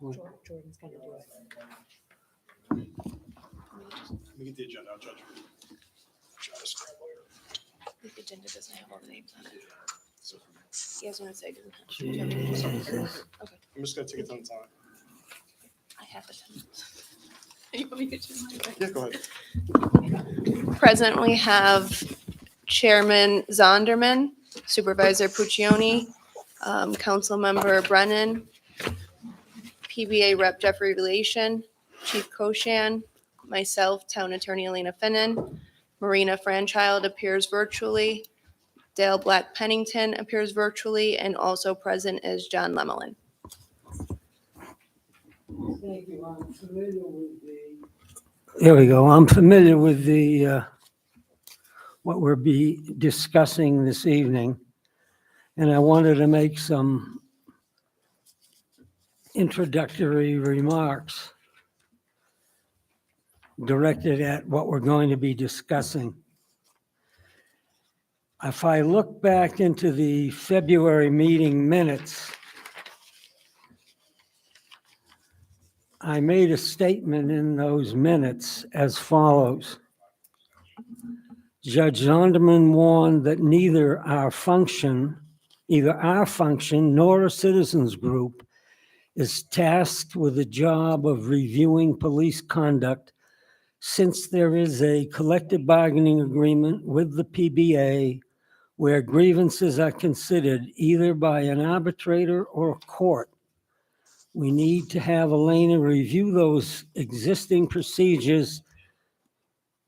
Jordan's gonna do it. Let me get the agenda, I'll judge. The agenda doesn't have all the names on it. So, You guys want to say? Jesus. I'm just gonna take it down time. I have it. You want me to do mine? Yeah, go ahead. Present, we have Chairman Zonderman, Supervisor Puccioni, Council Member Brennan, PBA Rep Jeffrey Relation, Chief Koshan, myself, Town Attorney Elena Finnan, Marina Franchild appears virtually, Dale Black Pennington appears virtually, and also present is John Lemelin. Thank you. I'm familiar with There we go. I'm familiar with what we'll be discussing this evening. And I wanted to make some introductory remarks directed at what we're going to be discussing. If I look back into the February meeting minutes, I made a statement in those minutes as follows. Judge Zonderman warned that neither our function nor a citizens group is tasked with the job of reviewing police conduct since there is a collective bargaining agreement with the PBA where grievances are considered either by an arbitrator or a court. We need to have Elena review those existing procedures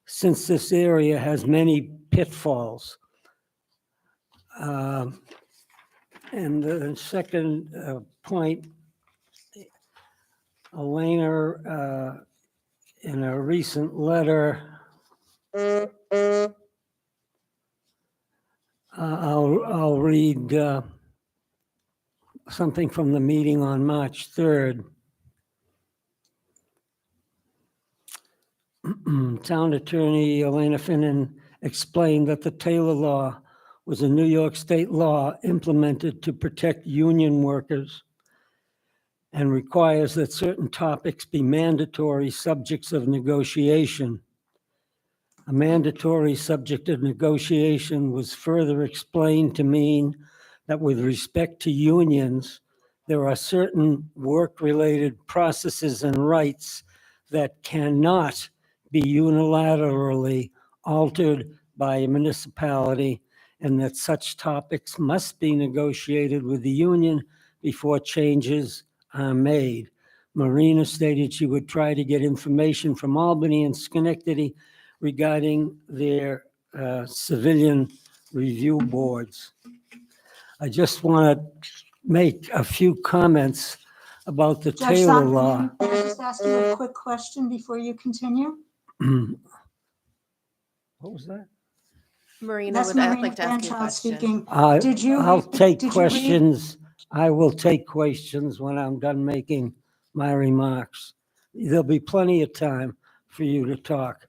since this area has many pitfalls. And the second point, Elena, in a recent letter, I'll read something from the meeting on March 3rd. Town Attorney Elena Finnan explained that the Taylor Law was a New York state law implemented to protect union workers and requires that certain topics be mandatory subjects of negotiation. A mandatory subject of negotiation was further explained to mean that with respect to unions, there are certain work-related processes and rights that cannot be unilaterally altered by a municipality, and that such topics must be negotiated with the union before changes are made. Marina stated she would try to get information from Albany and Schenectady regarding their civilian review boards. I just want to make a few comments about the Judge Taylor Law. Zonderman, can I just ask you a quick question before you continue? What was that? Marina That's would Marina like to ask you a Franchild question. speaking. I'll Did you take read- questions. I will take questions when I'm done making my remarks. There'll be plenty of time for you to talk.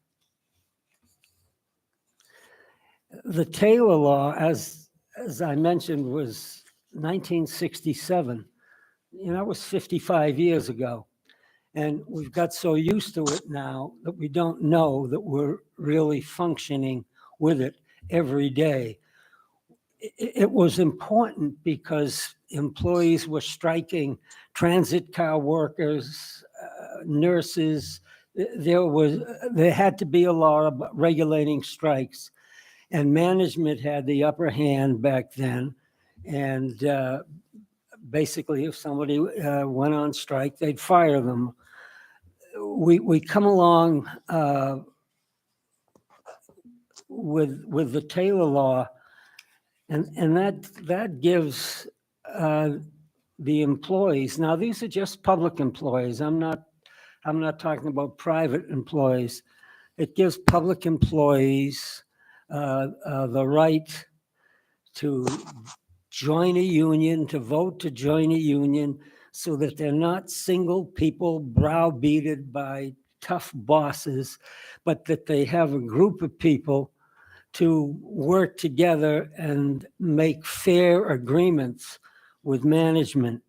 The Taylor Law, as I mentioned, was 1967. That was 55 years ago. And we've got so used to it now that we don't know that we're really functioning with it every day. It was important because employees were striking, transit car workers, nurses. There had to be a law about regulating strikes, and management had the upper hand back then. And basically, if somebody went on strike, they'd fire them. We come along with the Taylor Law, and that gives the employees. Now, these are just public employees. I'm not talking about private employees. It gives public employees the right to join a union, to vote to join a union, so that they're not single people browbeated by tough bosses, but that they have a group of people to work together and make fair agreements with management.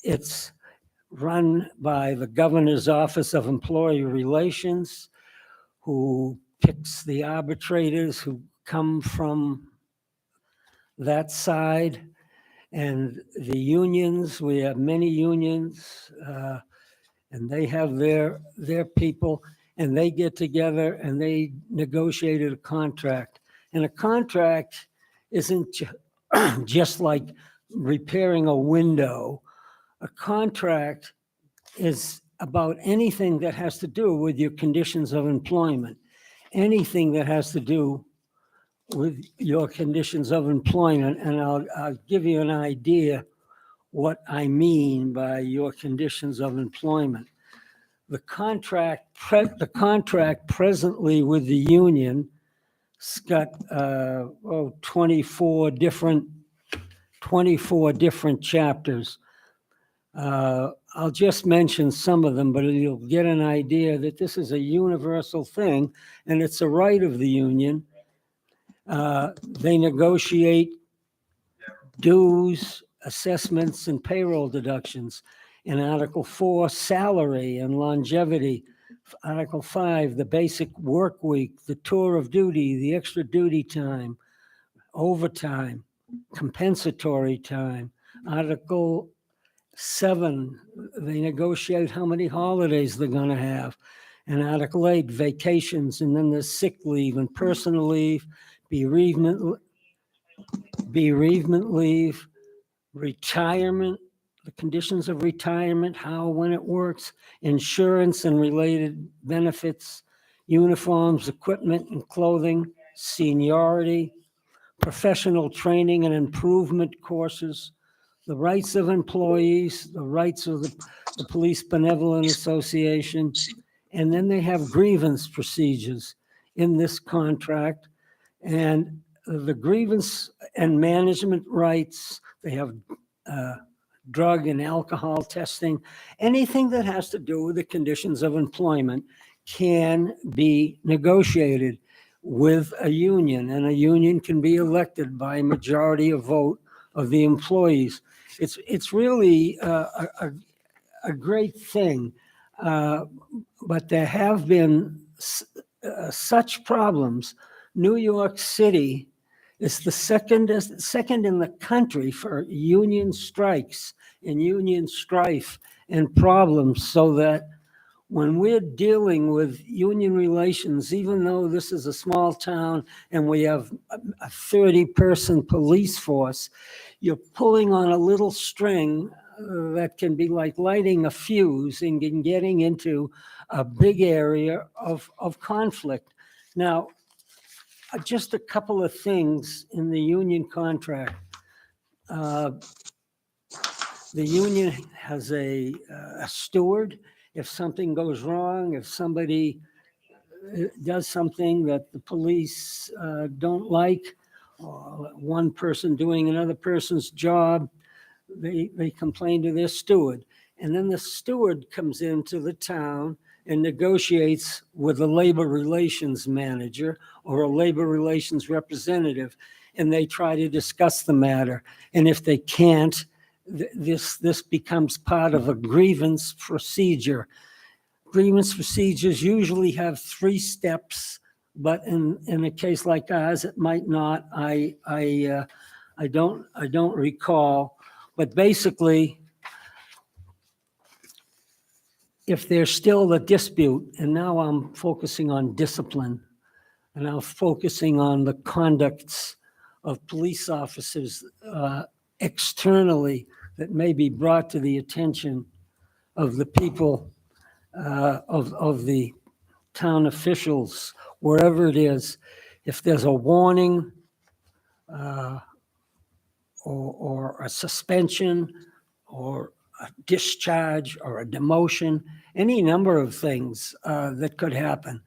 It's run by the Governor's Office of Employee Relations, who picks the arbitrators who come from that side. And the unions, we have many unions, and they have their people, and they get together and they negotiated a contract. And a contract isn't just like repairing a window. A contract is about anything that has to do with your conditions of employment, anything that has to do with your conditions of employment. And I'll give you an idea what I mean by your conditions of employment. The contract presently with the union, it's got 24 different chapters. I'll just mention some of them, but you'll get an idea that this is a universal thing, and it's a right of the union. They negotiate dues, assessments, and payroll deductions. In Article 4, salary and longevity. Article 5, the basic work week, the tour of duty, the extra duty time, overtime, compensatory time. Article 7, they negotiate how many holidays they're going to have. And Article 8, vacations, and then there's sick leave and personal leave, bereavement leave, retirement, the conditions of retirement, how, when it works, insurance and related benefits, uniforms, equipment and clothing, seniority, professional training and improvement courses, the rights of employees, the rights of the Police Benevolent Association, and then they have grievance procedures in this contract. And the grievance and management rights, they have drug and alcohol testing. Anything that has to do with the conditions of employment can be negotiated with a union, and a union can be elected by a majority of vote of the employees. It's really a great thing, but there have been such problems. New York City is the second in the country for union strikes and union strife and problems, so that when we're dealing with union relations, even though this is a small town and we have a 30-person police force, you're pulling on a little string that can be like lighting a fuse and getting into a big area of conflict. Now, just a couple of things in the union contract. The union has a steward. If something goes wrong, if somebody does something that the police don't like, or one person doing another person's job, they complain to their steward. And then the steward comes into the town and negotiates with a labor relations manager or a labor relations representative, and they try to discuss the matter. And if they can't, this becomes part of a grievance procedure. Grievance procedures usually have 3 steps, but in a case like ours, it might not. I don't recall, but basically, if there's still a dispute, and now I'm focusing on discipline, and I'm focusing on the conducts of police officers externally that may be brought to the attention of the people, of the town officials, wherever it is. If there's a warning or a suspension or a discharge or a demotion, any number of things that could happen.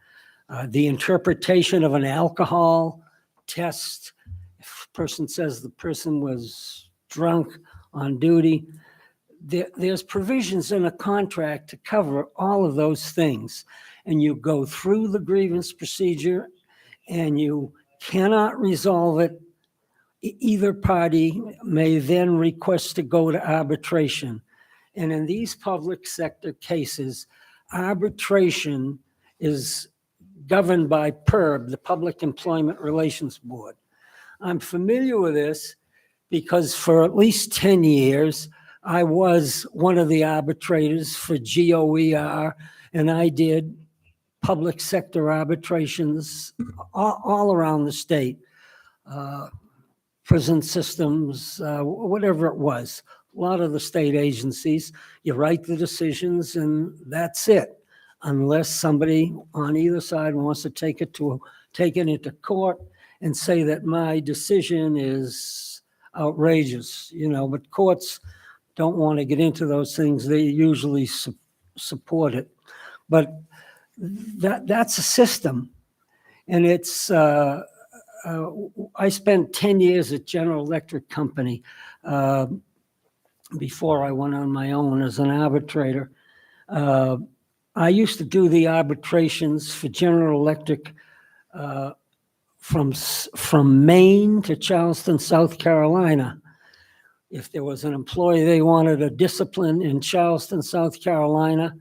The interpretation of an alcohol test. If a person says the person was drunk on duty, there's provisions in a contract to cover all of those things. And you go through the grievance procedure and you cannot resolve it. Either party may then request to go to arbitration. And in these public sector cases, arbitration is governed by PERB, the Public Employment Relations Board. I'm familiar with this because for at least 10 years, I was one of the arbitrators for GOER, and I did public sector arbitrations all around the state, prison systems, whatever it was. A lot of the state agencies, you write the decisions and that's it, unless somebody on either side wants to take it into court and say that my decision is outrageous, but courts don't want to get into those things. They usually support it. But that's a system. And it's, I spent 10 years at General Electric Company before I went on my own as an arbitrator. I used to do the arbitrations for General Electric from Maine to Charleston, South Carolina. If there was an employee they wanted a discipline in Charleston, South Carolina,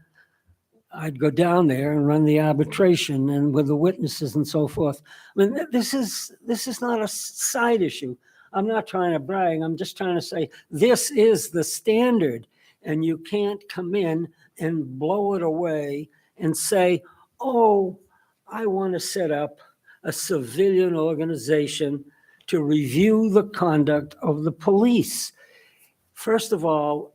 I'd go down there and run the arbitration and with the witnesses and so forth. I mean, this is not a side issue. I'm not trying to brag. I'm just trying to say this is the standard, and you can't come in and blow it away and say, oh, I want to set up a civilian organization to review the conduct of the police. First of all,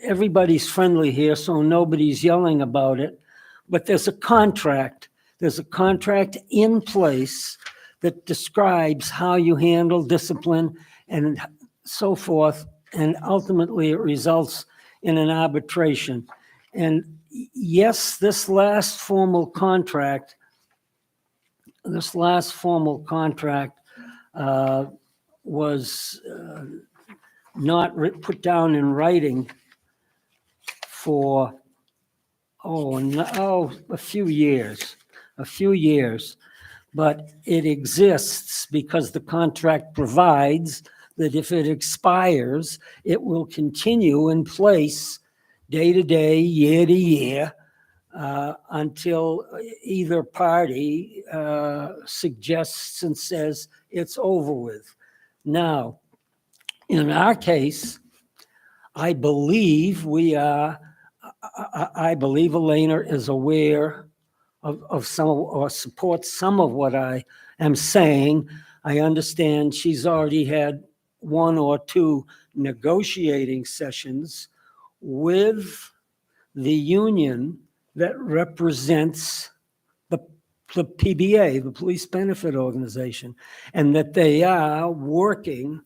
everybody's friendly here, so nobody's yelling about it, but there's a contract. There's a contract in place that describes how you handle discipline and so forth, and ultimately it results in an arbitration. And yes, this last formal contract was not put down in writing for a few years, but it exists because the contract provides that if it expires, it will continue in place day to day, year to year, until either party suggests and says it's over with. Now, in our case, I believe Elena is aware of some, or supports some of what I am saying. I understand she's already had 1 or 2 negotiating sessions with the union that represents the PBA, the Police Benefit Organization, and that they are working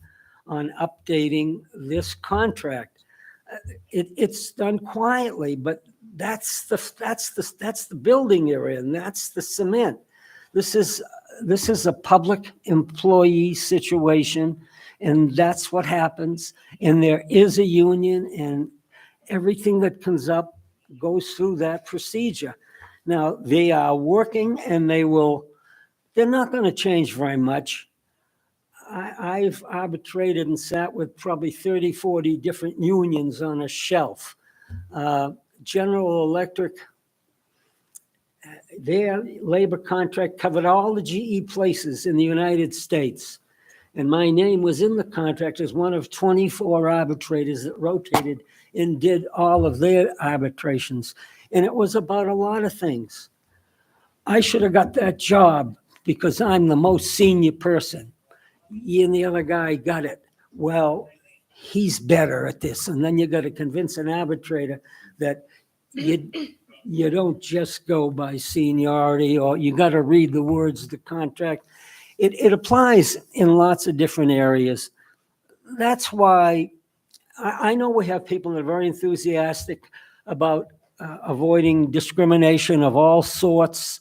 on updating this contract. It's done quietly, but that's the building you're in. That's the cement. This is a public employee situation, and that's what happens. And there is a union, and everything that comes up goes through that procedure. Now, they are working, and they're not going to change very much. I've arbitrated and sat with probably 30, 40 different unions on a shelf. General Electric, their labor contract covered all the GE places in the United States. And my name was in the contract as one of 24 arbitrators that rotated and did all of their arbitrations. And it was about a lot of things. I should have got that job because I'm the most senior person. You and the other guy got it. Well, he's better at this. And then you got to convince an arbitrator that you don't just go by seniority, or you got to read the words of the contract. It applies in lots of different areas. That's why I know we have people that are very enthusiastic about avoiding discrimination of all sorts.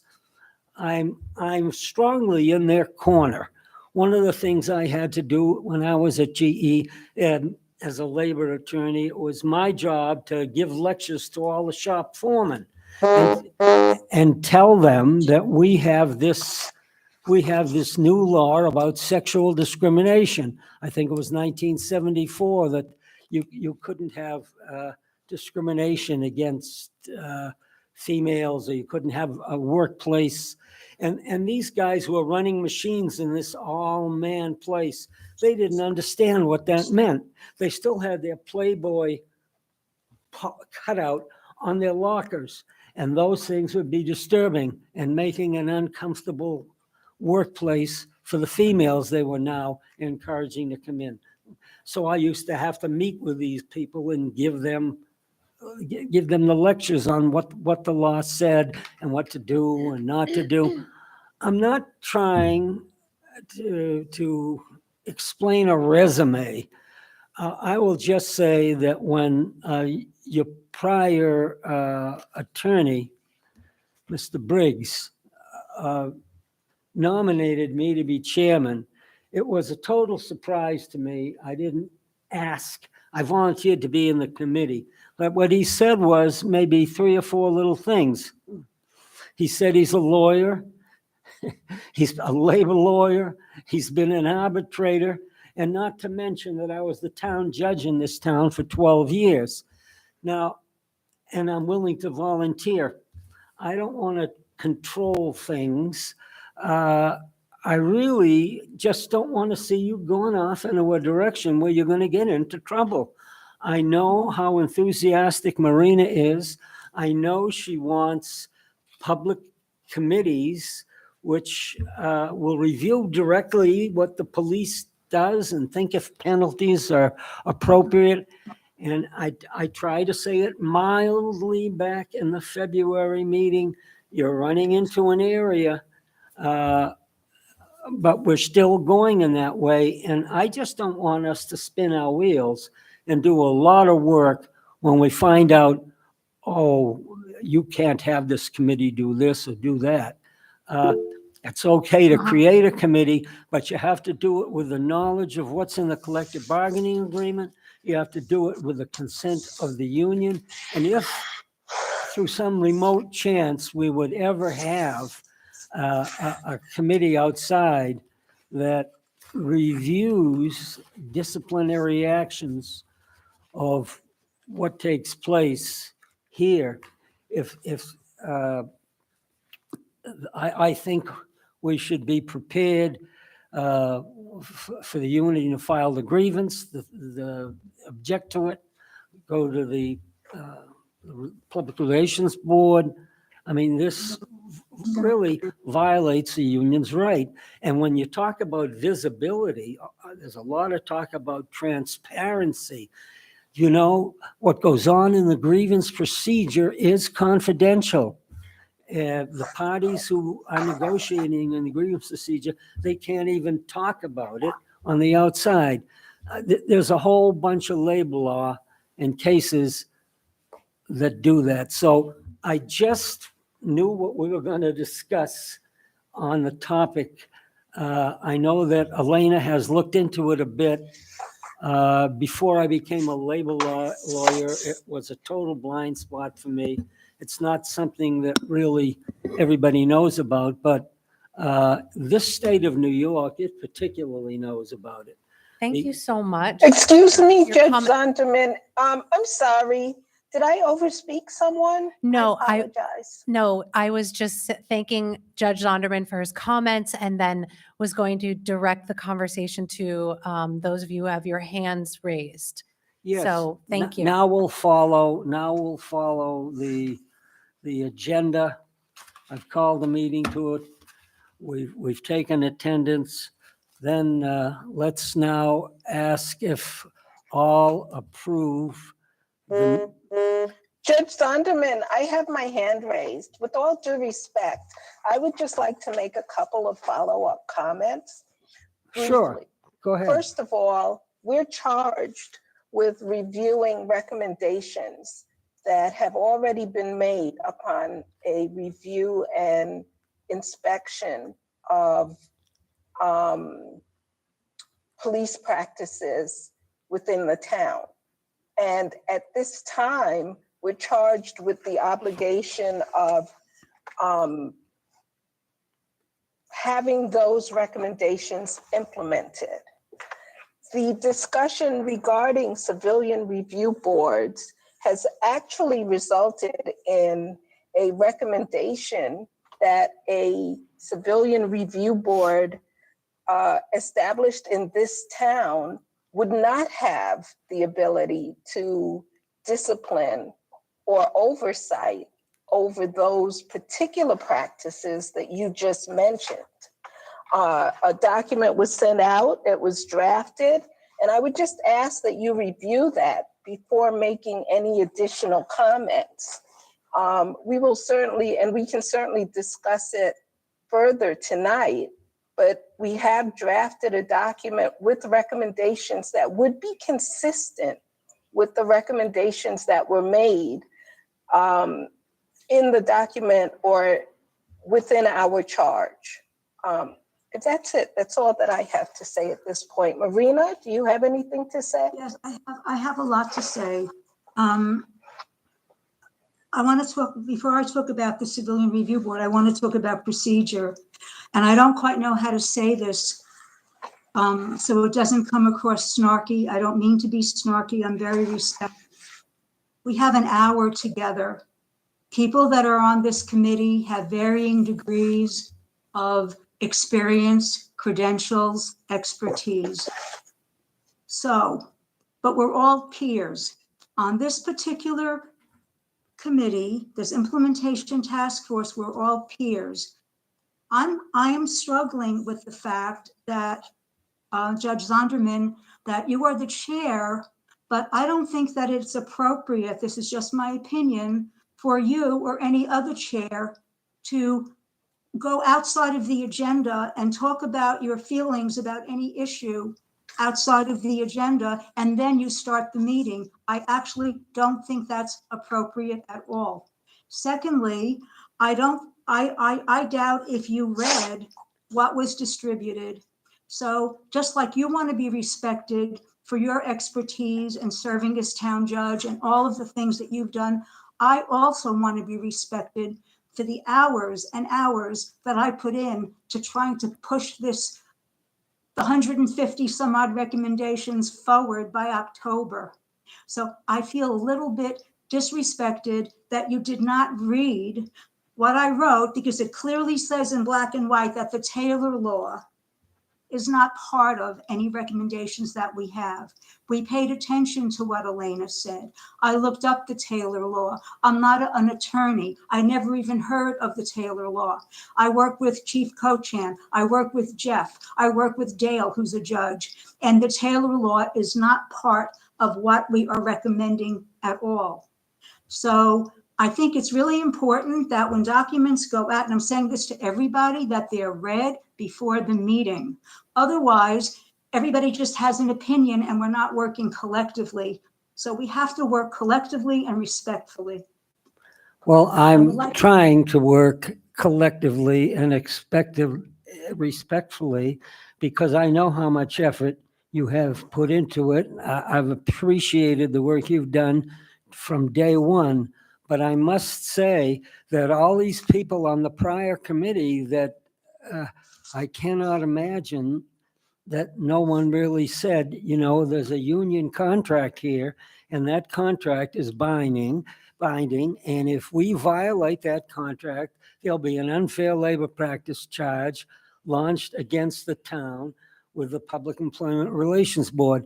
I'm strongly in their corner. One of the things I had to do when I was at GE as a labor attorney, it was my job to give lectures to all the shop foremen and tell them that we have this new law about sexual discrimination. I think it was 1974 that you couldn't have discrimination against females, or you couldn't have a workplace. And these guys who are running machines in this all-man place, they didn't understand what that meant. They still had their Playboy cutout on their lockers, and those things would be disturbing and making an uncomfortable workplace for the females they were now encouraging to come in. So I used to have to meet with these people and give them the lectures on what the law said and what to do and not to do. I'm not trying to explain a resume. I will just say that when your prior attorney, Mr. Briggs, nominated me to be chairman, it was a total surprise to me. I didn't ask. I volunteered to be in the committee. But what he said was maybe 3 or 4 little things. He said he's a lawyer. He's a labor lawyer. He's been an arbitrator. And not to mention that I was the town judge in this town for 12 years. Now, and I'm willing to volunteer. I don't want to control things. I really just don't want to see you going off into a direction where you're going to get into trouble. I know how enthusiastic Marina is. I know she wants public committees which will review directly what the police does and think if penalties are appropriate. And I try to say it mildly back in the February meeting. You're running into an area, but we're still going in that way. And I just don't want us to spin our wheels and do a lot of work when we find out, oh, you can't have this committee do this or do that. It's okay to create a committee, but you have to do it with the knowledge of what's in the collective bargaining agreement. You have to do it with the consent of the union. And if through some remote chance we would ever have a committee outside that reviews disciplinary actions of what takes place here, I think we should be prepared for the union to file the grievance, the object to it, go to the Public Relations Board. I mean, this really violates the union's right. And when you talk about visibility, there's a lot of talk about transparency. You know, what goes on in the grievance procedure is confidential. The parties who are negotiating in the grievance procedure, they can't even talk about it on the outside. There's a whole bunch of labor law and cases that do that. So I just knew what we were going to discuss on the topic. I know that Elena has looked into it a bit. Before I became a labor lawyer, it was a total blind spot for me. It's not something that really everybody knows about, but this state of New York, it particularly knows about it. Thank you so much. Excuse me, Your Judge comment- Zonderman. I'm sorry. Did I overspeak someone? No, I apologize. No, I was just thanking Judge Zonderman for his comments and then was going to direct the conversation to those of you who have your hands raised. Yes. So thank you. Now we'll follow the agenda. I've called the meeting to it. We've taken attendance. Then let's now ask if all approve. Judge Zonderman, I have my hand raised. With all due respect, I would just like to make a couple of follow-up comments. Sure, briefly. go ahead. First of all, we're charged with reviewing recommendations that have already been made upon a review and inspection of police practices within the town. And at this time, we're charged with the obligation of having those recommendations implemented. The discussion regarding civilian review boards has actually resulted in a recommendation that a civilian review board established in this town would not have the ability to discipline or oversight over those particular practices that you just mentioned. A document was sent out, it was drafted, and I would just ask that you review that before making any additional comments. We will certainly, and we can certainly discuss it further tonight, but we have drafted a document with recommendations that would be consistent with the recommendations that were made in the document or within our charge. That's it. That's all that I have to say at this point. Marina, do you have anything to say? Yes, I have a lot to say. I want to talk, before I talk about the Civilian Review Board, I want to talk about procedure. And I don't quite know how to say this so it doesn't come across snarky. I don't mean to be snarky. I'm very respectful. We have an hour together. People that are on this committee have varying degrees of experience, credentials, expertise. So, but we're all peers. On this particular committee, this implementation task force, we're all peers. I am struggling with the fact that Judge Zonderman, that you are the chair, but I don't think that it's appropriate, this is just my opinion, for you or any other chair to go outside of the agenda and talk about your feelings about any issue outside of the agenda, and then you start the meeting. I actually don't think that's appropriate at all. Secondly, I doubt if you read what was distributed. So just like you want to be respected for your expertise and serving as town judge and all of the things that you've done, I also want to be respected for the hours and hours that I put in to trying to push this, the 150 some odd recommendations forward by October. So I feel a little bit disrespected that you did not read what I wrote, because it clearly says in black and white that the Taylor Law is not part of any recommendations that we have. We paid attention to what Elena said. I looked up the Taylor Law. I'm not an attorney. I never even heard of the Taylor Law. I work with Chief Cochan. I work with Jeff. I work with Dale, who's a judge. And the Taylor Law is not part of what we are recommending at all. So I think it's really important that when documents go out, and I'm saying this to everybody, that they're read before the meeting. Otherwise, everybody just has an opinion and we're not working collectively. So we have to work collectively and respectfully. Well, I'm like- trying to work collectively and respectfully, because I know how much effort you have put into it. I've appreciated the work you've done from day one, but I must say that all these people on the prior committee that I cannot imagine that no one really said, you know, there's a union contract here and that contract is binding. And if we violate that contract, there'll be an unfair labor practice charge launched against the town with the Public Employment Relations Board.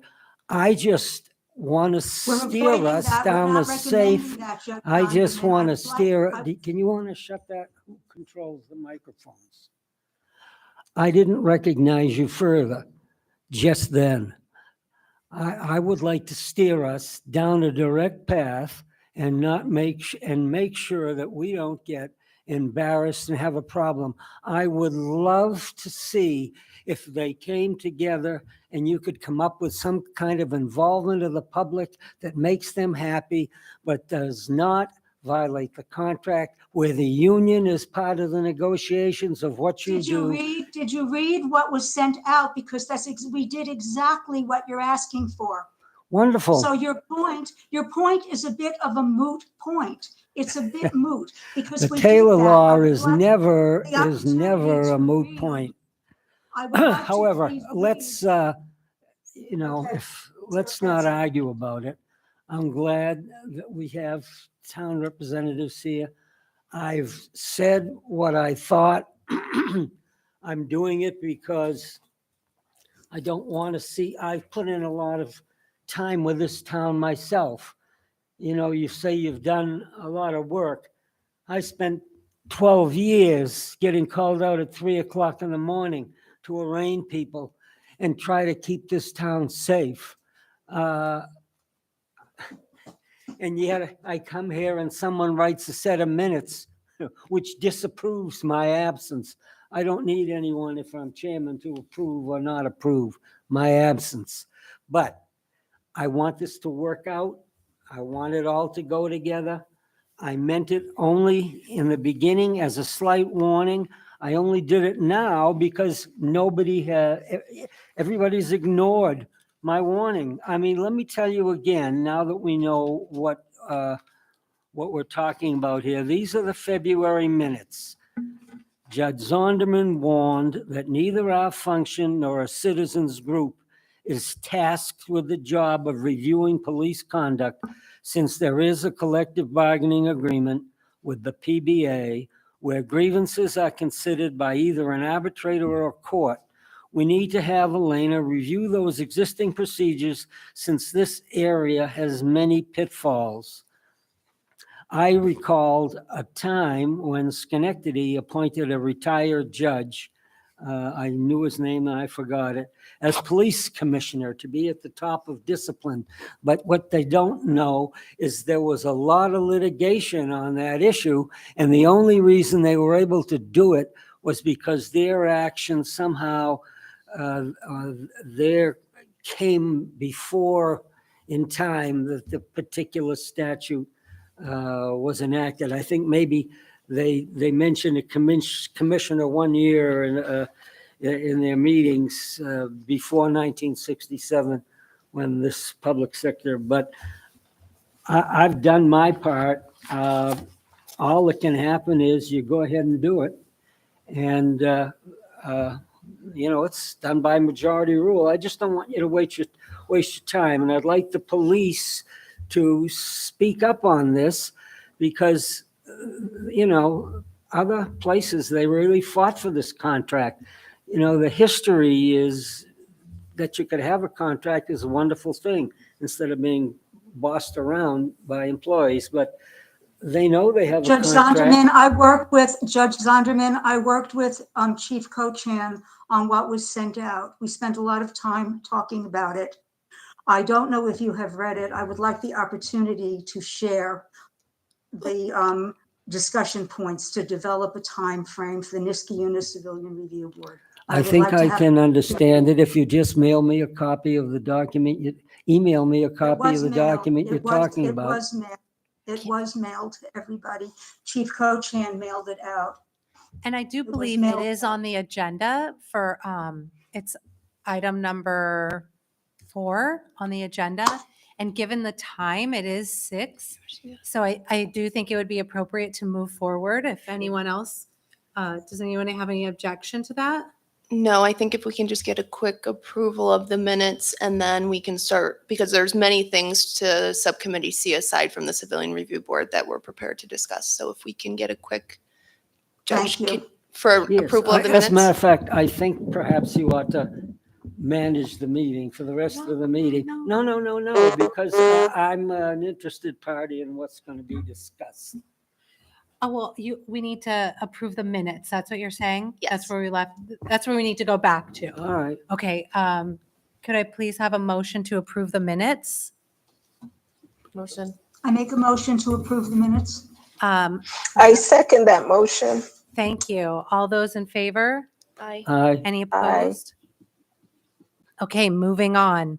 I just want to We're steer avoiding us that. We're down a not recommending safe. that, Judge I just Zonderman. want to I'd steer. like- Can you want to shut that? Who controls the microphones? I didn't recognize you further just then. I would like to steer us down a direct path and not make sure that we don't get embarrassed and have a problem. I would love to see if they came together and you could come up with some kind of involvement of the public that makes them happy, but does not violate the contract, where the union is part of the negotiations of what you do. Did you read what was sent out? Because we did exactly what you're asking for. Wonderful. So your point is a bit of a moot point. It's a bit moot because The we did Taylor that. Law I would is like never the opportunity a to moot read. point. I would like to However, please read. let's not argue about it. I'm glad that we have town representatives here. I've said what I thought. I'm doing it because I don't want to see, I've put in a lot of time with this town myself. You know, you say you've done a lot of work. I spent 12 years getting called out at 3 o'clock in the morning to arraign people and try to keep this town safe. And yet I come here and someone writes a set of minutes which disapproves my absence. I don't need anyone, if I'm chairman, to approve or not approve my absence. But I want this to work out. I want it all to go together. I meant it only in the beginning as a slight warning. I only did it now because everybody's ignored my warning. I mean, let me tell you again, now that we know what we're talking about here. These are the February minutes. Judge Zonderman warned that neither our function nor a citizens group is tasked with the job of reviewing police conduct, since there is a collective bargaining agreement with the PBA where grievances are considered by either an arbitrator or a court. We need to have Elena review those existing procedures, since this area has many pitfalls. I recalled a time when Schenectady appointed a retired judge, I knew his name and I forgot it, as police commissioner to be at the top of discipline. But what they don't know is there was a lot of litigation on that issue, and the only reason they were able to do it was because their action somehow there came before in time that the particular statute was enacted. I think maybe they mentioned a commissioner one year in their meetings before 1967 when this public sector, but I've done my part. All that can happen is you go ahead and do it. And, it's done by majority rule. I just don't want you to waste your time. And I'd like the police to speak up on this because, other places, they really fought for this contract. The history is that you could have a contract is a wonderful thing instead of being bossed around by employees, but they know they have a Judge contract. Zonderman, I worked with Chief Cochan on what was sent out. We spent a lot of time talking about it. I don't know if you have read it. I would like the opportunity to share the discussion points to develop a time frame for the Niskayuna Civilian Review Board. I would think like to I have- can understand it if you just mail me a copy of the document, you email me a It copy was of the mailed. document you're talking about. It was mailed to everybody. Chief Cochan mailed it out. And I do was believe it mailed is out. on the agenda for, it's item number 4 on the agenda. And given the time, it is 6. So I do think it would be appropriate to move forward. If anyone else, does anyone have any objection to that? No, I think if we can just get a quick approval of the minutes and then we can start, because there's many things to Subcommittee C aside from the Civilian Review Board that we're prepared to discuss. So if we can get a quick Thank judge you. for Yes, approval of the as a matter minutes. of fact, I think perhaps you ought to manage the meeting for the rest of the meeting. No, because I'm an interested party in what's going to be discussed. Oh, well, we need to approve the minutes. That's what you're saying? Yes. That's where we left. That's where we need to go back to. All right. Okay, could I please have a motion to approve the minutes? Motion. I make a motion to approve the minutes. I second that motion. Thank you. All those in favor? Aye. Any opposed? Okay, moving on.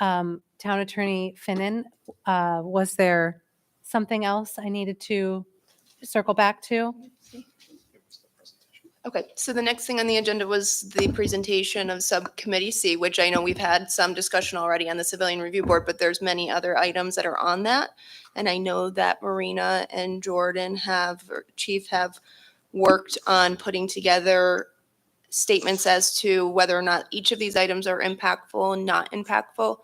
Town Attorney Finnan, was there something else I needed to circle back to? Okay, so the next thing on the agenda was the presentation of Subcommittee C, which I know we've had some discussion already on the Civilian Review Board, but there's many other items that are on that. And I know that Marina and Jordan Chief have worked on putting together statements as to whether or not each of these items are impactful and not impactful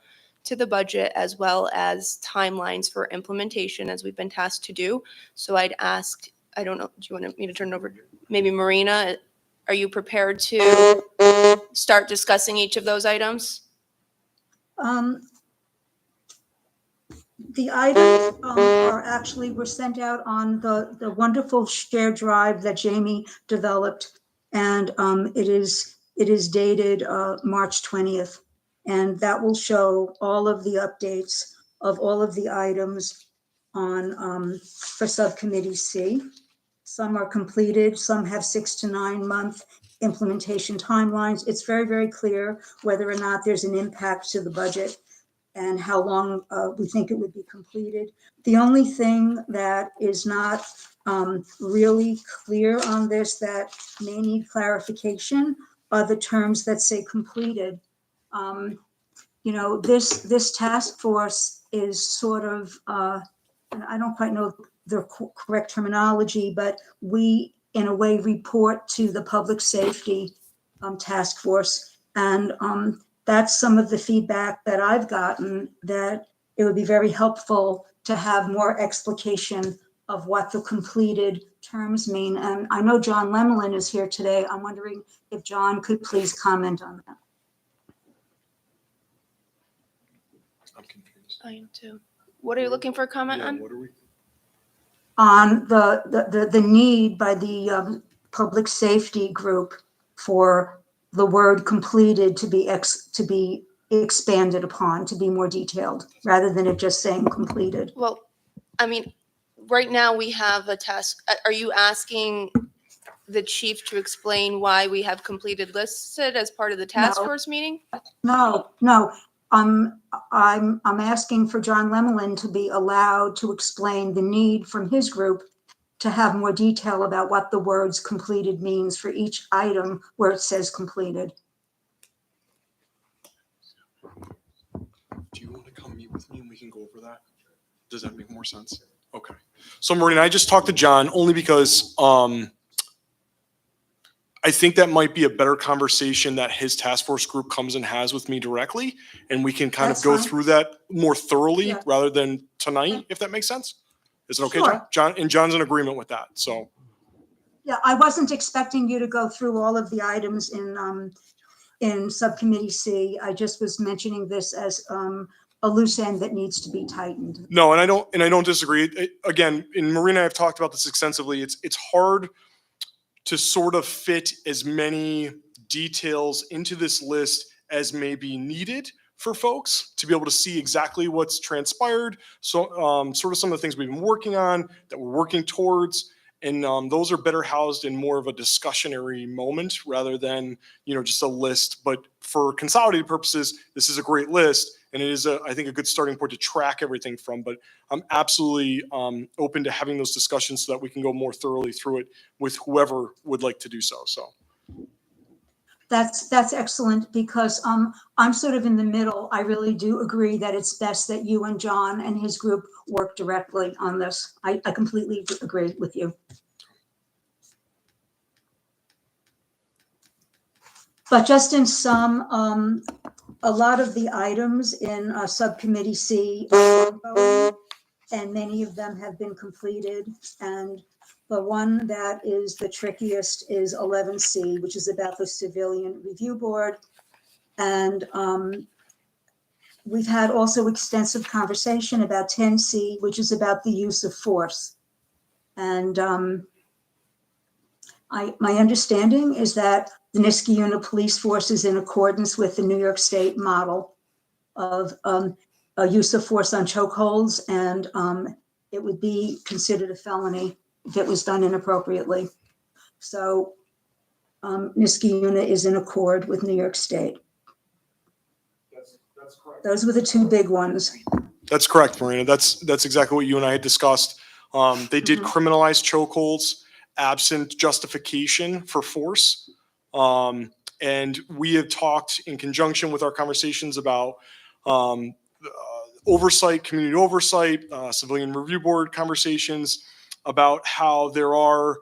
to the budget as well as timelines for implementation as we've been tasked to do. So I'd ask, I don't know, do you want me to turn it over? Maybe Marina, are you prepared to start discussing each of those items? The items were sent out on the wonderful shared drive that Jamie developed. And it is dated March 20th. And that will show all of the updates of all of the items on for Subcommittee C. Some are completed, some have 6 to 9 month implementation timelines. It's very, very clear whether or not there's an impact to the budget and how long we think it would be completed. The only thing that is not really clear on this that may need clarification are the terms that say completed. You know, this task force is sort of, and I don't quite know the correct terminology, but we, in a way, report to the public safety task force. And that's some of the feedback that I've gotten, that it would be very helpful to have more explication of what the completed terms mean. And I know John Lemelin is here today. I'm wondering if John could please comment on that. I'm confused. I am too. What are you looking for a comment Yeah, on? what are we? On the need by the public safety group for the word completed to be expanded upon, to be more detailed, rather than it just saying completed. Well, I mean, right now we have a task. Are you asking the chief to explain why we have completed listed as part of the task No. force meeting? No. I'm asking for John Lemelin to be allowed to explain the need from his group to have more detail about what the words completed means for each item where it says completed. Do you want to come meet with me and we can go over that? Does that make more sense? Okay. So Marina, I just talked to John only because I think that might be a better conversation that his task force group comes and has with me directly, and we can kind That's of go fine. through that more thoroughly Yeah. rather than tonight, if that makes sense. Is it okay, Sure. John? John's in agreement with that. So Yeah, I wasn't expecting you to go through all of the items in Subcommittee C. I just was mentioning this as a loose end that needs to be tightened. no, and I don't disagree. Again, and Marina and I have talked about this extensively. It's hard to sort of fit as many details into this list as may be needed for folks to be able to see exactly what's transpired. So sort of some of the things we've been working on, that we're working towards, and those are better housed in more of a discussionary moment rather than, you know, just a list. But for consolidated purposes, this is a great list, and it is, I think, a good starting point to track everything from. But I'm absolutely open to having those discussions so that we can go more thoroughly through it with whoever would like to do so. So. That's excellent, because I'm sort of in the middle. I really do agree that it's best that you and John and his group work directly on this. I completely agree with you. But just in sum, a lot of the items in Subcommittee C are ongoing, and many of them have been completed. And the one that is the trickiest is 11C, which is about the Civilian Review Board. And we've had also extensive conversation about 10C, which is about the use of force. And my understanding is that the Niskayuna Police Force is in accordance with the New York State model of a use of force on chokeholds, and it would be considered a felony if it was done inappropriately. So Niskayuna is in accord with New York State. That's correct. Those were the two big ones. That's correct, Marina. That's exactly what you and I had discussed. They did Mhm. criminalize chokeholds absent justification for force. And we have talked in conjunction with our conversations about oversight, community oversight, civilian review board conversations about how there are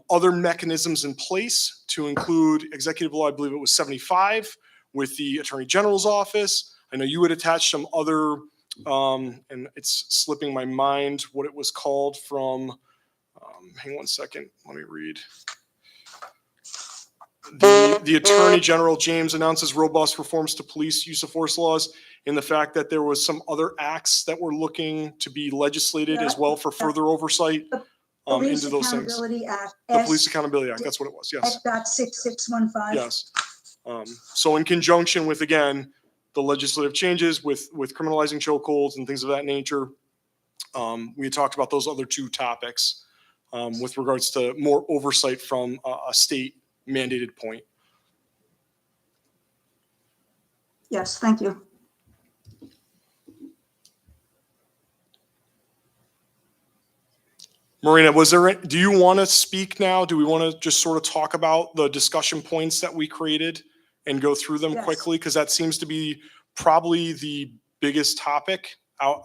other mechanisms in place to include executive law. I believe it was 75 with the Attorney General's office. I know you had attached some other, and it's slipping my mind what it was called from, hang on 1 second, let me read. The Attorney General James announces robust reforms to police use of force laws, in the fact that there was some other acts that were looking to be legislated as well for further oversight Police into those things. Accountability Act. The Police Accountability Act, that's what it was, yes. S.6615. Yes. So in conjunction with, again, the legislative changes with criminalizing chokeholds and things of that nature, we had talked about those other two topics with regards to more oversight from a state mandated point. Yes, thank you. Marina, do you want to speak now? Do we want to just sort of talk about the discussion points that we created and go through them Yes. quickly? Because that seems to be probably the biggest topic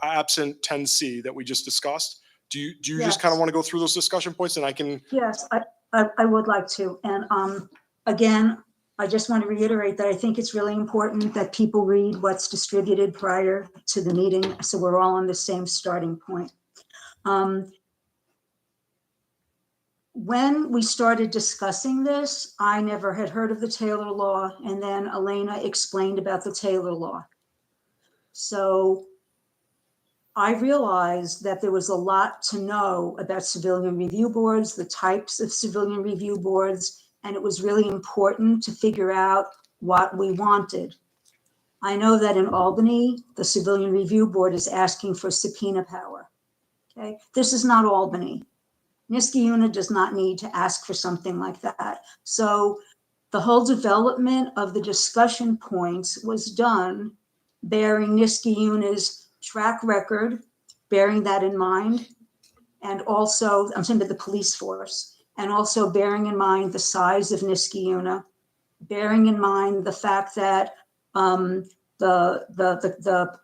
absent 10C that we just discussed. Do you just Yes. kind of want to go through those discussion points, and I can? Yes, I would like to. And again, I just want to reiterate that I think it's really important that people read what's distributed prior to the meeting, so we're all on the same starting point. When we started discussing this, I never had heard of the Taylor Law, and then Elena explained about the Taylor Law. So I realized that there was a lot to know about civilian review boards, the types of civilian review boards, and it was really important to figure out what we wanted. I know that in Albany, the Civilian Review Board is asking for subpoena power. Okay, this is not Albany. Niskayuna does not need to ask for something like that. So the whole development of the discussion points was done bearing Niskayuna's track record, bearing that in mind, and also, I'm saying about the police force, and also bearing in mind the size of Niskayuna, bearing in mind the fact that the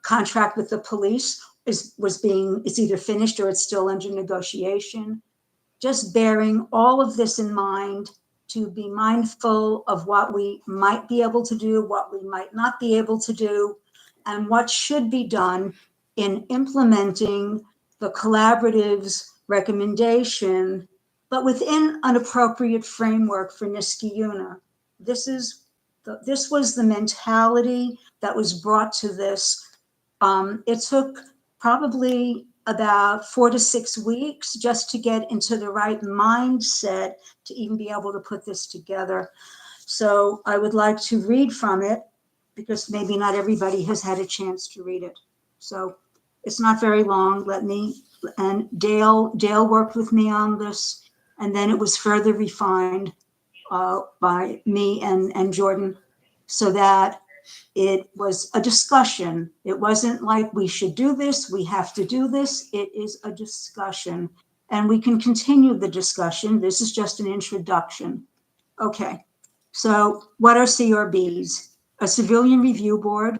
contract with the police is either finished or it's still under negotiation. Just bearing all of this in mind, to be mindful of what we might be able to do, what we might not be able to do, and what should be done in implementing the collaborative's recommendation, but within an appropriate framework for Niskayuna. This was the mentality that was brought to this. It took probably about 4 to 6 weeks just to get into the right mindset to even be able to put this together. So I would like to read from it, because maybe not everybody has had a chance to read it. So it's not very long. And Dale worked with me on this, and then it was further refined by me and Jordan, so that it was a discussion. It wasn't like we should do this, we have to do this. It is a discussion, and we can continue the discussion. This is just an introduction. Okay, so what are CRBs? A civilian review board,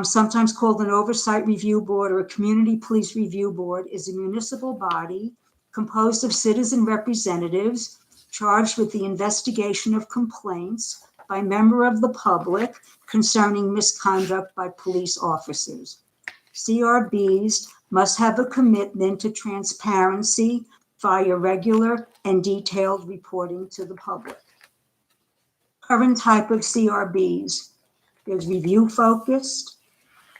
sometimes called an oversight review board or a community police review board, is a municipal body composed of citizen representatives charged with the investigation of complaints by member of the public concerning misconduct by police officers. CRBs must have a commitment to transparency via regular and detailed reporting to the public. Current type of CRBs: there's review focused,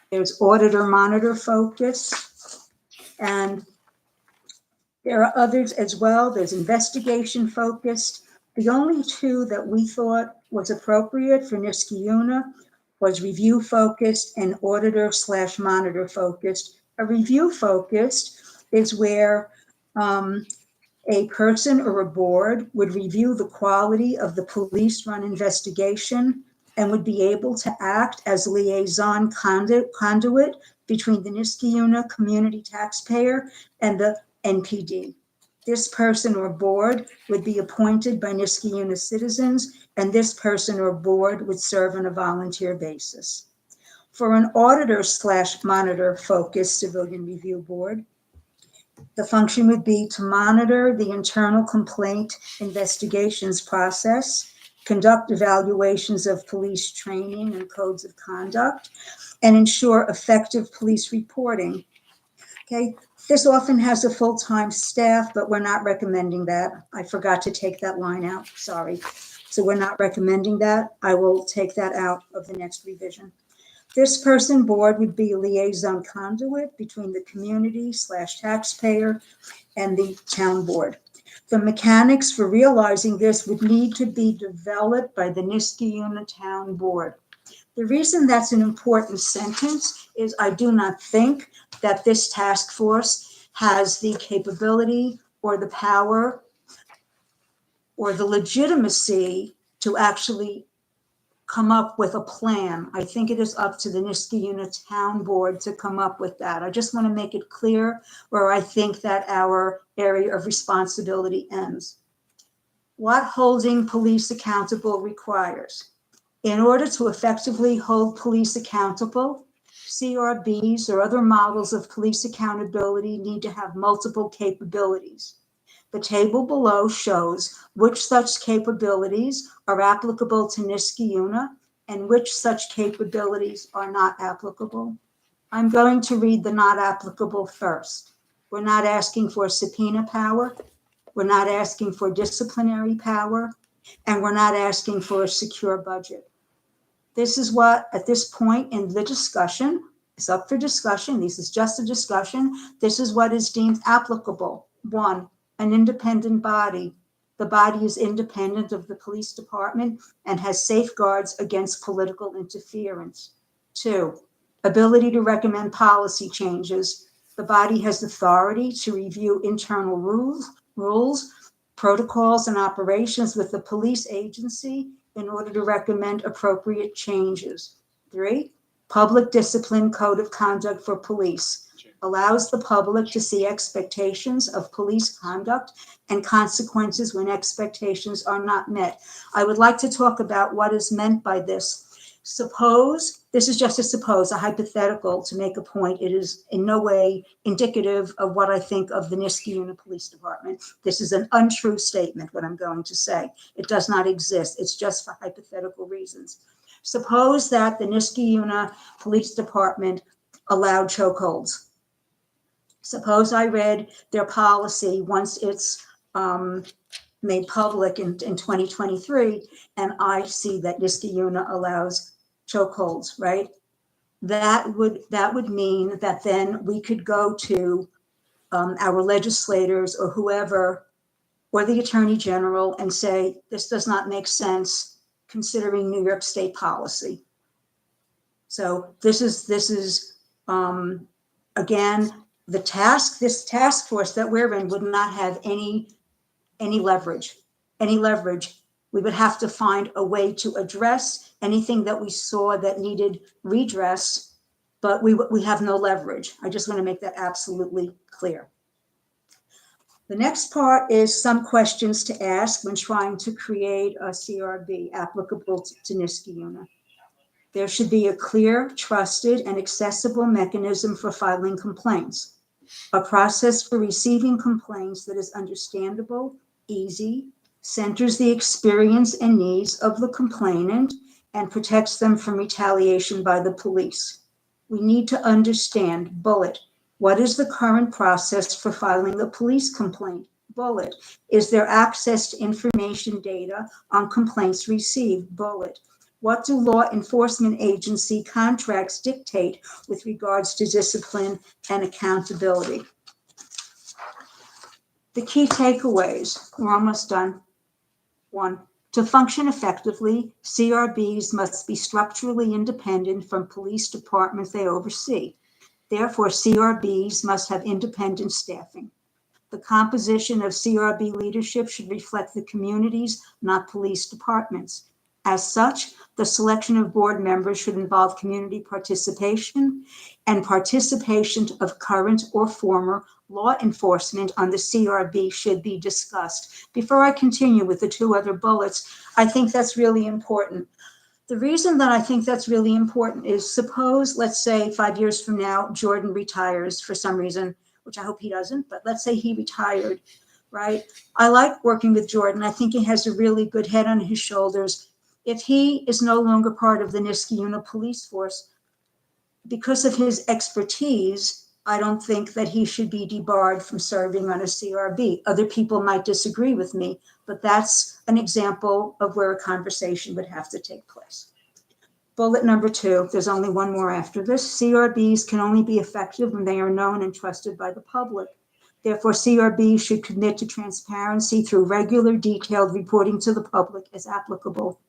there's auditor monitor focused, and there are others as well. There's investigation focused. The only two that we thought was appropriate for Niskayuna was review focused and auditor/monitor focused. A review focused is where a person or a board would review the quality of the police-run investigation and would be able to act as liaison conduit between the Niskayuna community taxpayer and the NPD. This person or board would be appointed by Niskayuna citizens, and this person or board would serve on a volunteer basis. For an auditor/monitor focused civilian review board, the function would be to monitor the internal complaint investigations process, conduct evaluations of police training and codes of conduct, and ensure effective police reporting. Okay, this often has a full-time staff, but we're not recommending that. I forgot to take that line out, sorry. So we're not recommending that. I will take that out of the next revision. This person board would be a liaison conduit between the community/taxpayer and the town board. The mechanics for realizing this would need to be developed by the Niskayuna Town Board. The reason that's an important sentence is I do not think that this task force has the capability or the power or the legitimacy to actually come up with a plan. I think it is up to the Niskayuna Town Board to come up with that. I just want to make it clear where I think that our area of responsibility ends. What holding police accountable requires. In order to effectively hold police accountable, CRBs or other models of police accountability need to have multiple capabilities. The table below shows which such capabilities are applicable to Niskayuna and which such capabilities are not applicable. I'm going to read the not applicable first. We're not asking for subpoena power. We're not asking for disciplinary power. And we're not asking for a secure budget. This is what, at this point in the discussion, is up for discussion. This is just a discussion. This is what is deemed applicable. 1, an independent body. The body is independent of the police department and has safeguards against political interference. 2, ability to recommend policy changes. The body has authority to review internal rules, protocols, and operations with the police agency in order to recommend appropriate changes. 3, public discipline code of conduct for police. Allows the public to see expectations of police conduct and consequences when expectations are not met. I would like to talk about what is meant by this. Suppose, this is just a hypothetical to make a point. It is in no way indicative of what I think of the Niskayuna Police Department. This is an untrue statement, what I'm going to say. It does not exist. It's just for hypothetical reasons. Suppose that the Niskayuna Police Department allowed chokeholds. Suppose I read their policy once it's made public in 2023, and I see that Niskayuna allows chokeholds, right? That would mean that then we could go to our legislators or whoever, or the Attorney General, and say, this does not make sense considering New York State policy. So this is again, this task force that we're in would not have any leverage. We would have to find a way to address anything that we saw that needed redress, but we have no leverage. I just want to make that absolutely clear. The next part is some questions to ask when trying to create a CRB applicable to Niskayuna. There should be a clear, trusted, and accessible mechanism for filing complaints, a process for receiving complaints that is understandable, easy, centers the experience and needs of the complainant, and protects them from retaliation by the police. We need to understand, bullet, what is the current process for filing a police complaint? Bullet, is there access to information data on complaints received? Bullet, what do law enforcement agency contracts dictate with regards to discipline and accountability? The key takeaways, we're almost done. 1, to function effectively, CRBs must be structurally independent from police departments they oversee. Therefore, CRBs must have independent staffing. The composition of CRB leadership should reflect the communities, not police departments. As such, the selection of board members should involve community participation and participation of current or former law enforcement on the CRB should be discussed. Before I continue with the 2 other bullets, I think that's really important. The reason that I think that's really important is suppose, let's say 5 years from now, Jordan retires for some reason, which I hope he doesn't, but let's say he retired, right? I like working with Jordan. I think he has a really good head on his shoulders. If he is no longer part of the Niskayuna police force, because of his expertise, I don't think that he should be debarred from serving on a CRB. Other people might disagree with me, but that's an example of where a conversation would have to take place. Bullet number 2, there's only one more after this. CRBs can only be effective when they are known and trusted by the public. Therefore, CRBs should commit to transparency through regular, detailed reporting to the public as applicable.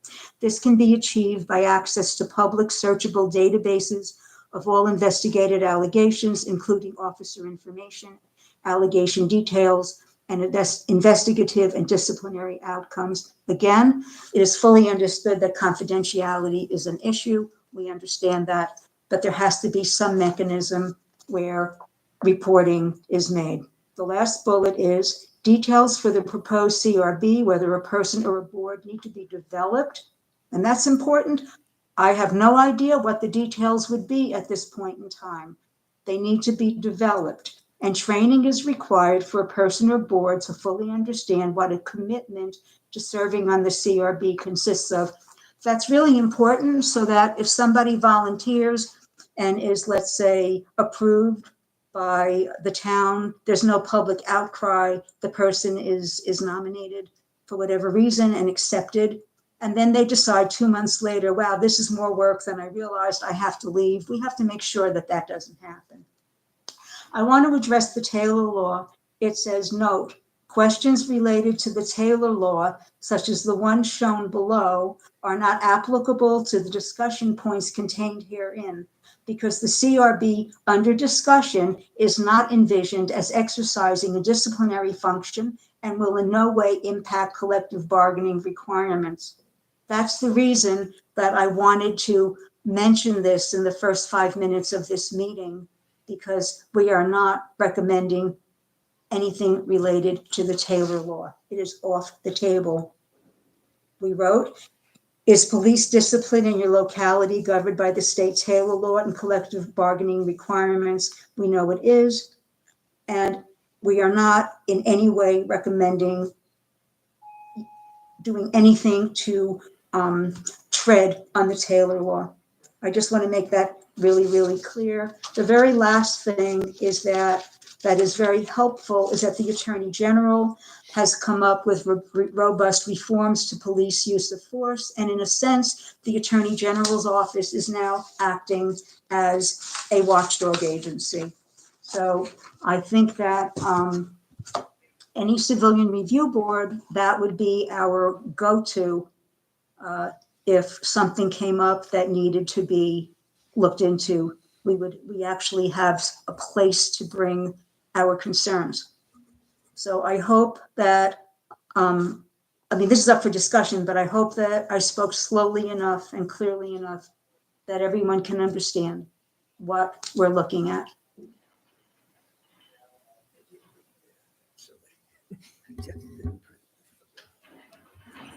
This can be achieved by access to public searchable databases of all investigated allegations, including officer information, allegation details, and investigative and disciplinary outcomes. Again, it is fully understood that confidentiality is an issue. We understand that, but there has to be some mechanism where reporting is made. The last bullet is details for the proposed CRB, whether a person or a board, need to be developed, and that's important. I have no idea what the details would be at this point in time. They need to be developed, and training is required for a person or board to fully understand what a commitment to serving on the CRB consists of. That's really important so that if somebody volunteers and is, let's say, approved by the town, there's no public outcry, the person is nominated for whatever reason and accepted, and then they decide 2 months later, wow, this is more work than I realized, I have to leave. We have to make sure that that doesn't happen. I want to address the Taylor Law. It says, note, questions related to the Taylor Law, such as the ones shown below, are not applicable to the discussion points contained herein, because the CRB under discussion is not envisioned as exercising a disciplinary function and will in no way impact collective bargaining requirements. That's the reason that I wanted to mention this in the first 5 minutes of this meeting, because we are not recommending anything related to the Taylor Law. It is off the table. We wrote, is police discipline in your locality governed by the state Taylor Law and collective bargaining requirements? We know it is. And we are not in any way recommending doing anything to tread on the Taylor Law. I just want to make that really, really clear. The very last thing is that is very helpful is that the Attorney General has come up with robust reforms to police use of force. And in a sense, the Attorney General's office is now acting as a watchdog agency. So I think that any civilian review board, that would be our go-to if something came up that needed to be looked into. We actually have a place to bring our concerns. So I hope that, this is up for discussion, but I hope that I spoke slowly enough and clearly enough that everyone can understand what we're looking at.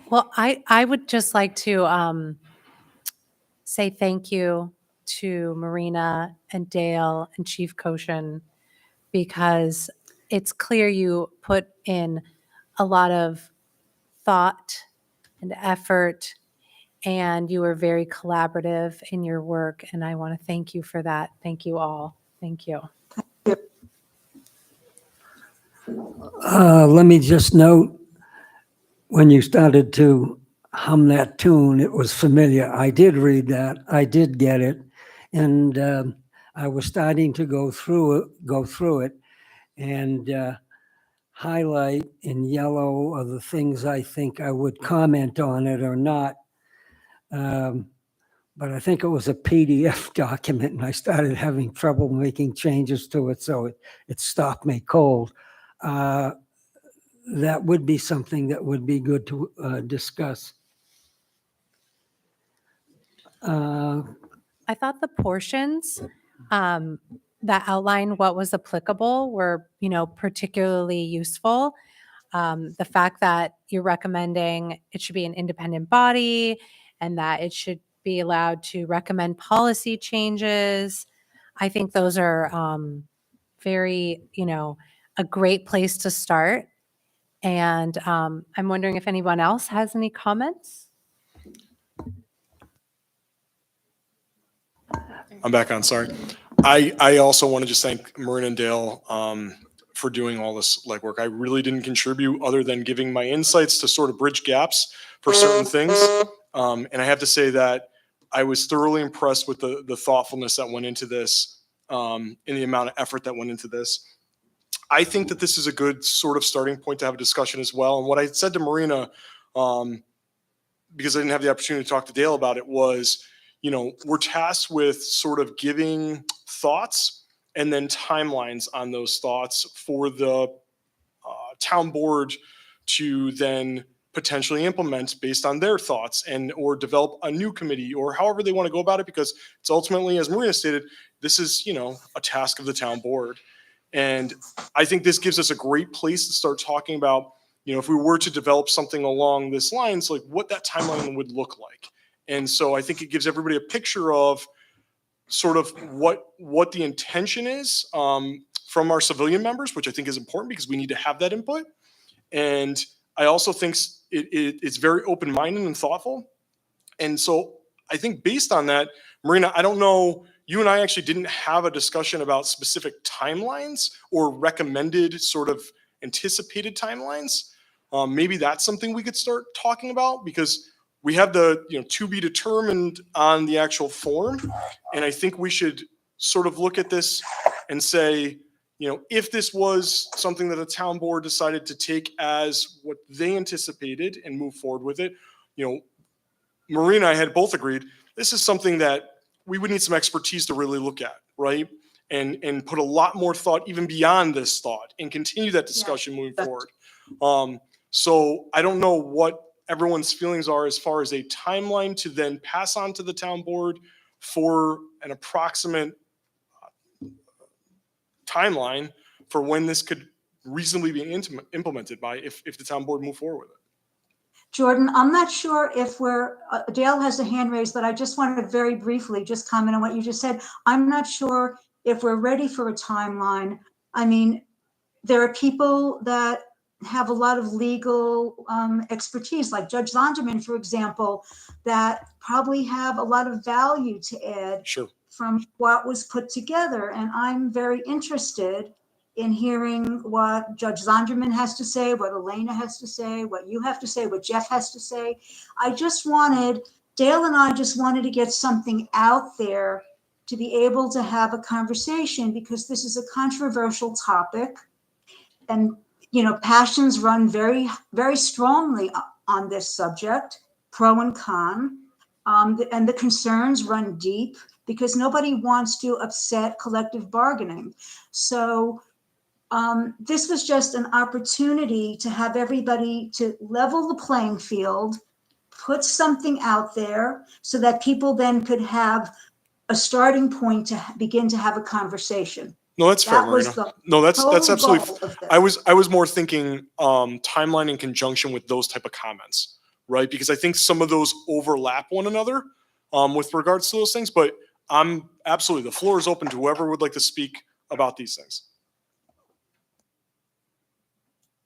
Well, I would just like to say thank you to Marina and Dale and Chief Koshin, because it's clear you put in a lot of thought and effort, and you were very collaborative in your work. And I want to thank you for that. Thank you all. Thank you. Let me just note, when you started to hum that tune, it was familiar. I did read that. I did get it. And I was starting to go through it and highlight in yellow are the things I think I would comment on it or not. But I think it was a PDF document, and I started having trouble making changes to it, so it stopped me cold. That would be something that would be good to discuss. I thought the portions that outline what was applicable were, particularly useful. The fact that you're recommending it should be an independent body and that it should be allowed to recommend policy changes. I think those are very, a great place to start. And I'm wondering if anyone else has any comments. I'm back on, sorry. I also want to just thank Marina and Dale for doing all this legwork. I really didn't contribute other than giving my insights to sort of bridge gaps for certain things. And I have to say that I was thoroughly impressed with the thoughtfulness that went into this and the amount of effort that went into this. I think that this is a good sort of starting point to have a discussion as well. And what I said to Marina, because I didn't have the opportunity to talk to Dale about it, was, you know, we're tasked with sort of giving thoughts and then timelines on those thoughts for the town board to then potentially implement based on their thoughts and or develop a new committee or however they want to go about it, because it's ultimately, as Marina stated, this is, you know, a task of the town board. And I think this gives us a great place to start talking about, you know, if we were to develop something along this lines, like what that timeline would look like. And so I think it gives everybody a picture of sort of what the intention is from our civilian members, which I think is important because we need to have that input. And I also think it's very open-minded and thoughtful. And so I think based on that, Marina, I don't know, you and I actually didn't have a discussion about specific timelines or recommended sort of anticipated timelines. Maybe that's something we could start talking about, because we have the, you know, to be determined on the actual form. And I think we should sort of look at this and say, you know, if this was something that a town board decided to take as what they anticipated and move forward with it, you know, Marina and I had both agreed this is something that we would need some expertise to really look at, right? And put a lot more thought even beyond this thought and continue that discussion moving forward. So I don't know what everyone's feelings are as far as a timeline to then pass on to the town board for an approximate timeline for when this could reasonably be implemented by if the town board move forward with it. Jordan, I'm not sure if Dale has a hand raised, but I just wanted to very briefly just comment on what you just said. I'm not sure if we're ready for a timeline. I mean, there are people that have a lot of legal expertise, like Judge Zonderman, for example, that probably have a lot of value to add from what was put together. And I'm very interested in hearing what Judge Zonderman has to say, what Elena has to say, what you have to say, what Jeff has to say. Dale and I just wanted to get something out there to be able to have a conversation, because this is a controversial topic. And, you know, passions run very, very strongly on this subject, pro and con. And the concerns run deep because nobody wants to upset collective bargaining. So this was just an opportunity to have everybody to level the playing field, put something out there so that people then could have a starting point to begin to have a conversation. No, that's fair, Marina. No, that's absolutely. I was more thinking timeline in conjunction with those type of comments, right? Because I think some of those overlap one another with regards to those things. But I'm absolutely, the floor is open to whoever would like to speak about these things.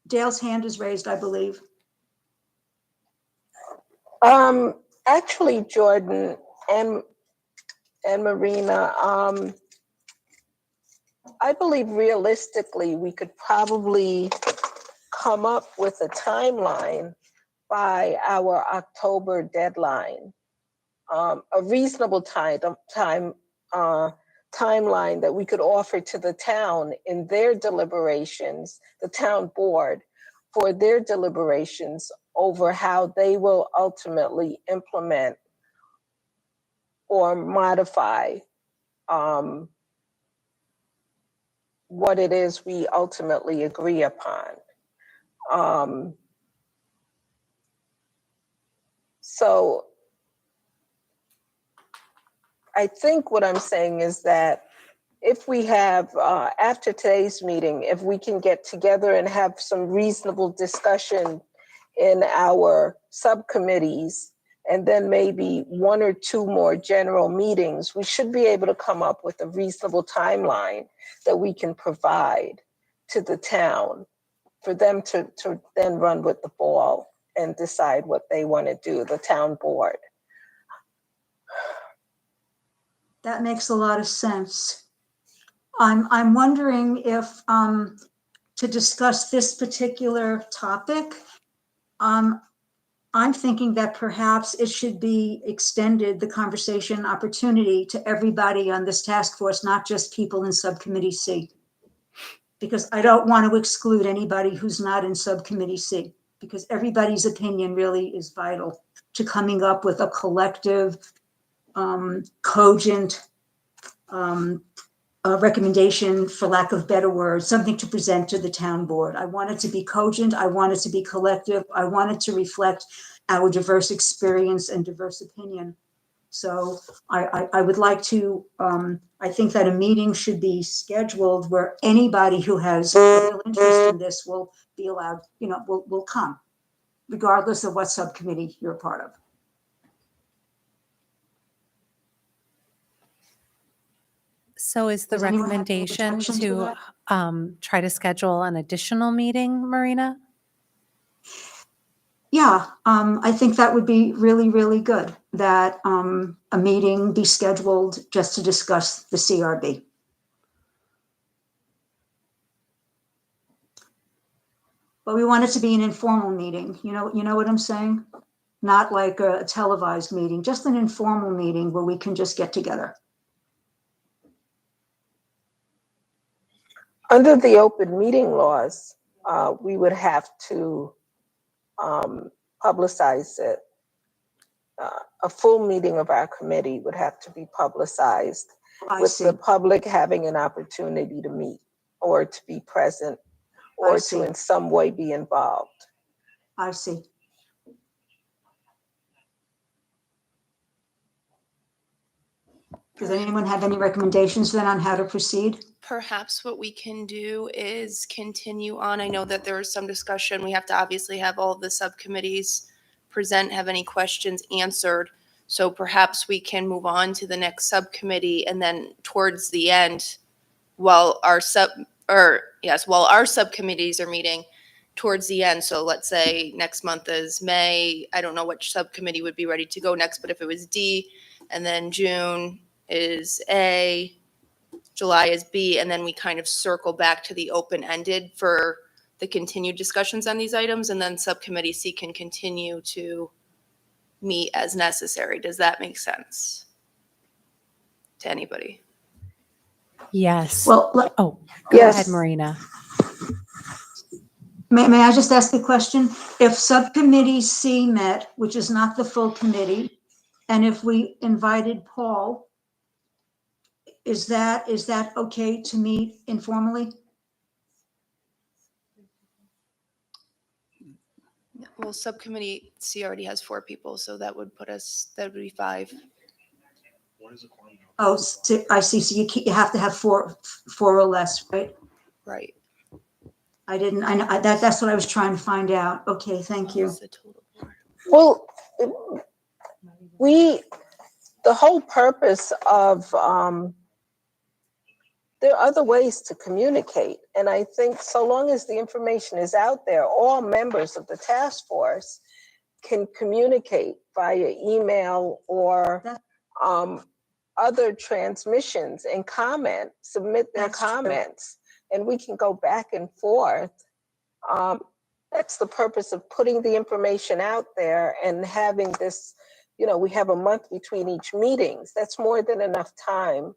Dale's hand is raised, I believe. Actually, Jordan and Marina, I believe realistically we could probably come up with a timeline by our October deadline, a reasonable timeline that we could offer to the town in their deliberations, the town board, for their deliberations over how they will ultimately implement or modify what it is we ultimately agree upon. So I think what I'm saying is that if we have, after today's meeting, if we can get together and have some reasonable discussion in our subcommittees, and then maybe one or two more general meetings, we should be able to come up with a reasonable timeline that we can provide to the town for them to then run with the ball and decide what they want to do, the town board. That makes a lot of sense. I'm wondering if, to discuss this particular topic, I'm thinking that perhaps it should be extended, the conversation opportunity, to everybody on this task force, not just people in Subcommittee C. Because I don't want to exclude anybody who's not in Subcommittee C, because everybody's opinion really is vital to coming up with a collective, cogent recommendation, for lack of better words, something to present to the town board. I want it to be cogent. I want it to be collective. I want it to reflect our diverse experience and diverse opinion. So I would like to, I think that a meeting should be scheduled where anybody who has a real interest in this will be allowed, will come, regardless of what subcommittee you're a part of. So is the Does anyone have any recommendation objection to to that? try to schedule an additional meeting, Marina? Yeah, I think that would be really, really good, that a meeting be scheduled just to discuss the CRB. But we want it to be an informal meeting, you know what I'm saying? Not like a televised meeting, just an informal meeting where we can just get together. Under the open meeting laws, we would have to publicize it. A full meeting of our committee would have to be publicized I with see, the public having an opportunity to meet or to be present or I see. to in some way be involved. I see. Does anyone have any recommendations then on how to proceed? Perhaps what we can do is continue on. I know that there is some discussion. We have to obviously have all of the subcommittees present, have any questions answered. So perhaps we can move on to the next subcommittee, and then towards the end, while our subcommittees are meeting towards the end. So let's say next month is May. I don't know which subcommittee would be ready to go next, but if it was D, and then June is A, July is B, and then we kind of circle back to the open-ended for the continued discussions on these items, and then Subcommittee C can continue to meet as necessary. Does that make sense to anybody? Yes. Well, Oh, go Yes. ahead, Marina. may I just ask a question? If Subcommittee C met, which is not the full committee, and if we invited Paul, is that okay to meet informally? Well, Subcommittee C already has 4 people, so that would be 5. What is a quorum? Oh, I see. So you have to have four or less, right? Right. I know that's what I was trying to find out. Okay, thank you. What's the total board? Well, the whole purpose of, there are other ways to communicate. And I think so long as the information is out there, all members of the task force can communicate via email or other transmissions and submit their That's true. comments, and we can go back and forth. That's the purpose of putting the information out there and having this, we have a month between each meetings. That's more than enough time,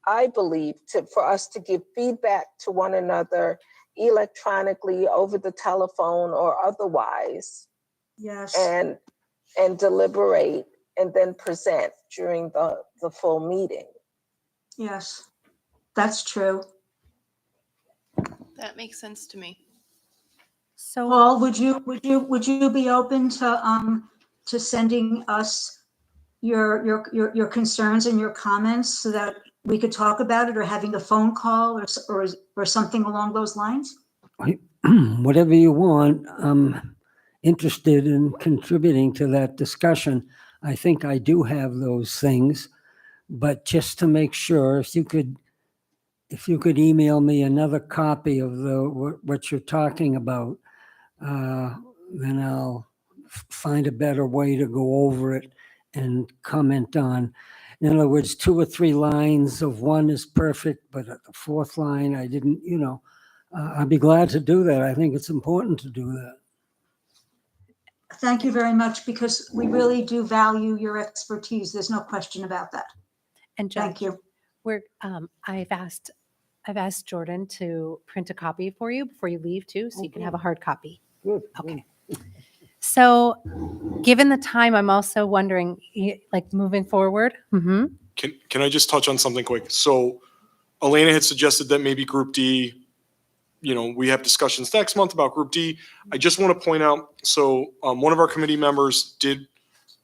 I believe, for us to give feedback to one another electronically, over the telephone or otherwise, Yes. and deliberate and then present during the full meeting. Yes, that's true. That makes sense to me. So Paul, would you be open to sending us your concerns and your comments so that we could talk about it, or having a phone call or something along those lines? Whatever you want, I'm interested in contributing to that discussion. I think I do have those things, but just to make sure, if you could email me another copy of what you're talking about, then I'll find a better way to go over it and comment on. In other words, 2 or 3 lines of one is perfect, but at the 4th line, I didn't, I'd be glad to do that. I think it's important to do that. Thank you very much, because we really do value your expertise. There's no question about that. And Thank Judge, you. I've asked Jordan to print a copy for you before you leave too, so you can have a hard copy. Good. Okay. So, given the time, I'm also wondering, like moving forward. Can I just touch on something quick? So Elena had suggested that maybe Group D, we have discussions next month about Group D. I just want to point out, so one of our committee members did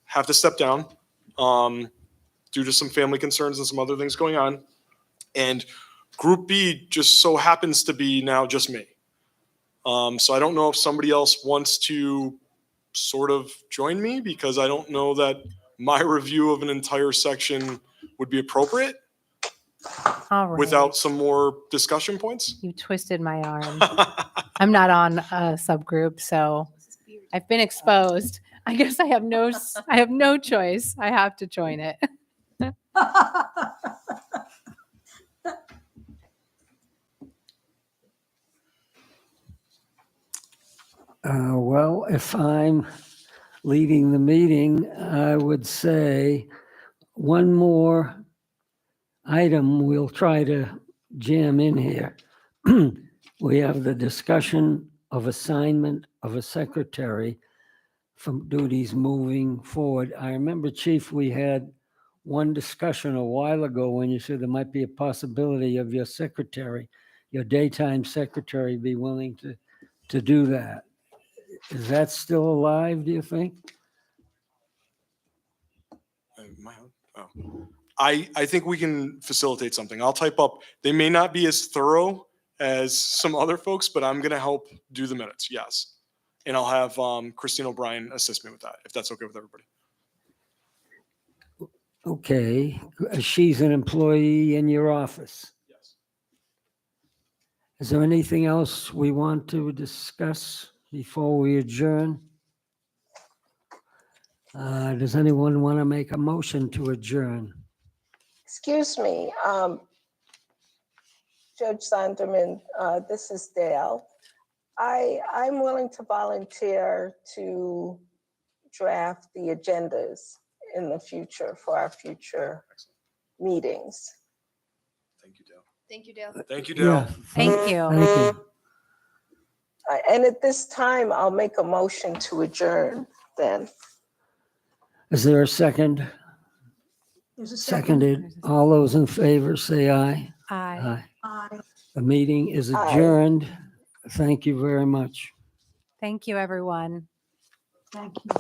have to step down due to some family concerns and some other things going on. And Group B just so happens to be now just me. So I don't know if somebody else wants to sort of join me, because I don't know that my review of an entire section would be appropriate All right. without some more discussion points. You twisted my arm. I'm not on a subgroup, so I've been exposed. I guess I have no choice. I have to join it. Well, if I'm leading the meeting, I would say one more item we'll try to jam in here. We have the discussion of assignment of a secretary from duties moving forward. I remember, Chief, we had one discussion a while ago when you said there might be a possibility of your secretary, your daytime secretary, be willing to do that. Is that still alive, do you think? I think we can facilitate something. I'll type up. They may not be as thorough as some other folks, but I'm going to help do the minutes. Yes. And I'll have Christine O'Brien assist me with that, if that's okay with everybody. Okay, she's an employee in your office. Yes. Is there anything else we want to discuss before we adjourn? Does anyone want to make a motion to adjourn? Excuse me, Judge Zonderman, this is Dale. I'm willing to volunteer to draft the agendas in the future for our future meetings. Thank you, Dale. Thank you, Dale. Thank you, Dale. Yeah, Thank you. thank you. And at this time, I'll make a motion to adjourn then. Is there a second? There's a second. Seconded. All those in favor, say aye. Aye. Aye. The meeting is Aye. adjourned. Thank you very much. Thank you, everyone. Thank you.